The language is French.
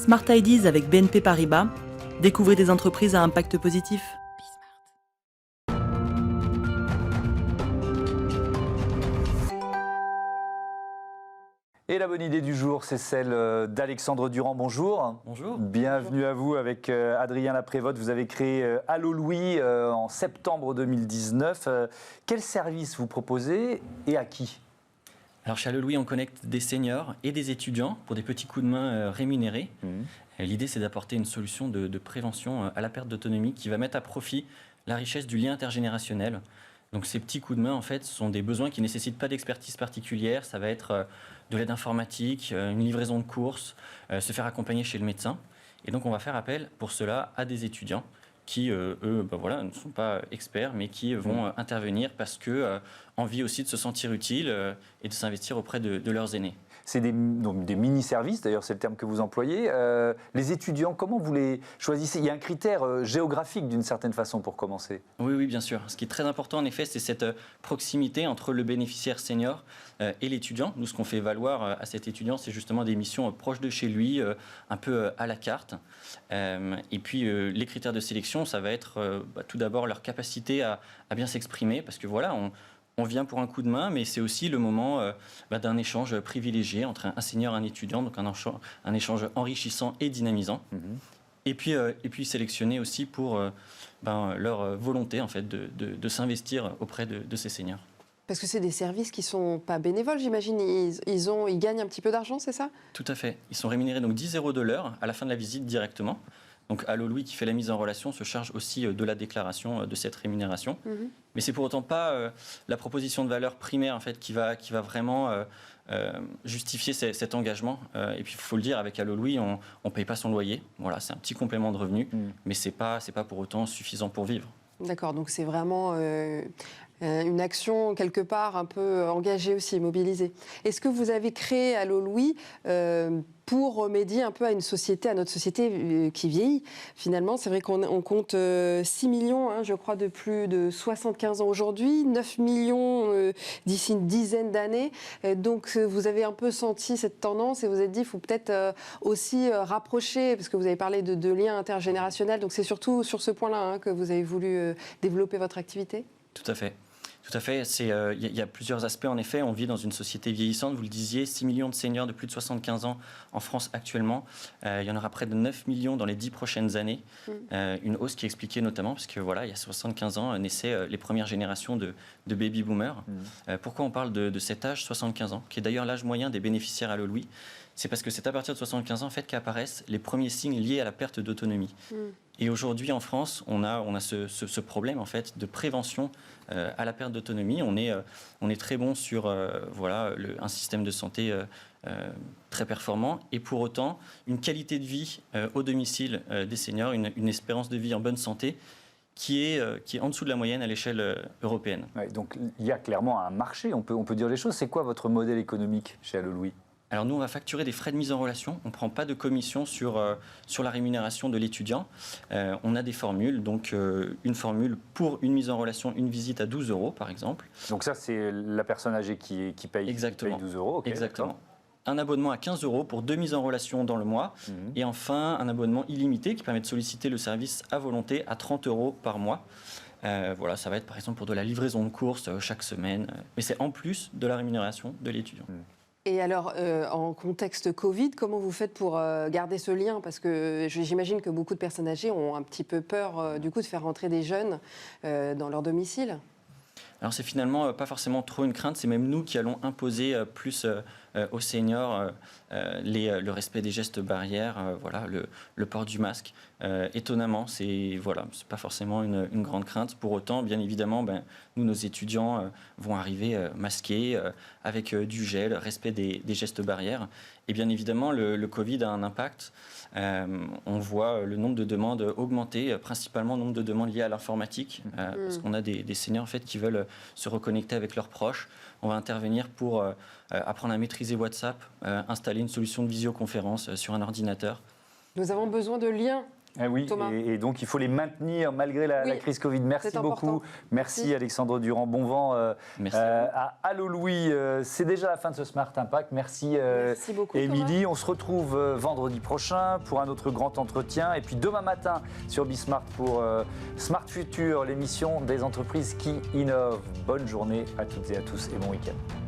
Smart Ideas avec BNP Paribas. Découvrez des entreprises à impact positif. Et la bonne idée du jour, c'est celle d'Alexandre Durand. Bonjour. Bonjour. Bienvenue à vous avec Adrien Laprévotte. Vous avez créé Allo Louis en septembre 2019. Quel service vous proposez et à qui ? Alors chez Allo Louis, on connecte des seniors et des étudiants pour des petits coups de main rémunérés. L'idée, c'est d'apporter une solution de prévention à la perte d'autonomie qui va mettre à profit la richesse du lien intergénérationnel. Donc ces petits coups de main, en fait, sont des besoins qui ne nécessitent pas d'expertise particulière. Ça va être de l'aide informatique, une livraison de courses, se faire accompagner chez le médecin. Et donc on va faire appel pour cela à des étudiants qui, eux, ne sont pas experts, mais qui vont intervenir parce que envie aussi de se sentir utile et de s'investir auprès de leurs aînés. C'est des mini-services, d'ailleurs c'est le terme que vous employez. Les étudiants, comment vous les choisissez ? Il y a un critère géographique d'une certaine façon pour commencer. Oui, bien sûr. Ce qui est très important en effet, c'est cette proximité entre le bénéficiaire senior et l'étudiant. Nous, ce qu'on fait valoir à cet étudiant, c'est justement des missions proches de chez lui, un peu à la carte. Et puis les critères de sélection, ça va être tout d'abord leur capacité à bien s'exprimer, parce que voilà, on vient pour un coup de main, mais c'est aussi le moment d'un échange privilégié entre un senior et un étudiant, donc un échange enrichissant et dynamisant. Et puis sélectionner aussi pour leur volonté en fait, de s'investir auprès de ces seniors. Parce que c'est des services qui ne sont pas bénévoles, j'imagine. Ils gagnent un petit peu d'argent, c'est ça ? Tout à fait. Ils sont rémunérés donc 10 € de l'heure à la fin de la visite directement. Donc Allo Louis qui fait la mise en relation se charge aussi de la déclaration de cette rémunération. Mais c'est pour autant pas la proposition de valeur primaire en fait, qui va vraiment justifier cet engagement. Et puis il faut le dire, avec Allo Louis, on ne paye pas son loyer. Voilà, c'est un petit complément de revenu, mais c'est pas pour autant suffisant pour vivre. D'accord, donc c'est vraiment une action quelque part un peu engagée aussi, mobilisée. Est-ce que vous avez créé Allo Louis pour remédier un peu à notre société qui vieillit ? Finalement, c'est vrai qu'on compte 6 millions, je crois, de plus de 75 ans aujourd'hui, 9 millions d'ici une dizaine d'années. Donc vous avez un peu senti cette tendance et vous êtes dit qu'il faut peut-être aussi rapprocher, parce que vous avez parlé de liens intergénérationnels, donc c'est surtout sur ce point-là que vous avez voulu développer votre activité ? Tout à fait. Tout à fait. Il y a plusieurs aspects. En effet, on vit dans une société vieillissante. Vous le disiez, 6 millions de seniors de plus de 75 ans en France actuellement. Il y en aura près de 9 millions dans les 10 prochaines années. Une hausse qui est expliquée notamment parce que voilà, il y a 75 ans naissaient les premières générations de baby-boomers. Pourquoi on parle de cet âge, 75 ans, qui est d'ailleurs l'âge moyen des bénéficiaires Allo Louis ? C'est parce que c'est à partir de 75 ans en fait, qu'apparaissent les premiers signes liés à la perte d'autonomie. Et aujourd'hui en France, on a ce problème en fait, de prévention à la perte d'autonomie. On est très bon sur un système de santé très performant et pour autant une qualité de vie au domicile des seniors, une espérance de vie en bonne santé qui est en dessous de la moyenne à l'échelle européenne. Ouais, donc il y a clairement un marché, on peut dire les choses. C'est quoi votre modèle économique chez Allo Louis ? Alors nous, on va facturer des frais de mise en relation. On ne prend pas de commission sur la rémunération de l'étudiant. On a des formules, donc une formule pour une mise en relation, une visite à 12 € par exemple. Donc ça, c'est la personne âgée qui paye, Exactement. Qui paye 12 €. Okay, exactement. Un abonnement à 15 € pour 2 mises en relation dans le mois. Et enfin, un abonnement illimité qui permet de solliciter le service à volonté à 30 € par mois. Voilà, ça va être par exemple pour de la livraison de courses chaque semaine. Mais c'est en plus de la rémunération de l'étudiant. Et alors, en contexte Covid, comment vous faites pour garder ce lien ? Parce que j'imagine que beaucoup de personnes âgées ont un petit peu peur du coup de faire rentrer des jeunes dans leur domicile. Alors c'est finalement pas forcément trop une crainte, c'est même nous qui allons imposer plus aux seniors le respect des gestes barrières, le port du masque. Étonnamment, c'est pas forcément une grande crainte. Pour autant, bien évidemment, nous, nos étudiants vont arriver masqués, avec du gel, respect des gestes barrières. Et bien évidemment, le Covid a un impact. On voit le nombre de demandes augmenter, principalement le nombre de demandes liées à l'informatique, parce qu'on a des seniors en fait, qui veulent se reconnecter avec leurs proches. On va intervenir pour apprendre à maîtriser WhatsApp, installer une solution de visioconférence sur un ordinateur. Nous avons besoin de liens Oui, Thomas. et donc il faut les maintenir malgré la crise Covid. Merci c'est beaucoup. important. Merci Alexandre Durand. Bon vent Merci à Allo Louis. C'est déjà la fin de ce Smart Impact. Merci, Merci beaucoup, Émilie. On se retrouve vendredi prochain pour un autre grand entretien. Et puis demain matin sur Bismart pour Smart Future, l'émission des entreprises qui innovent. Bonne journée à toutes et à tous et bon week-end.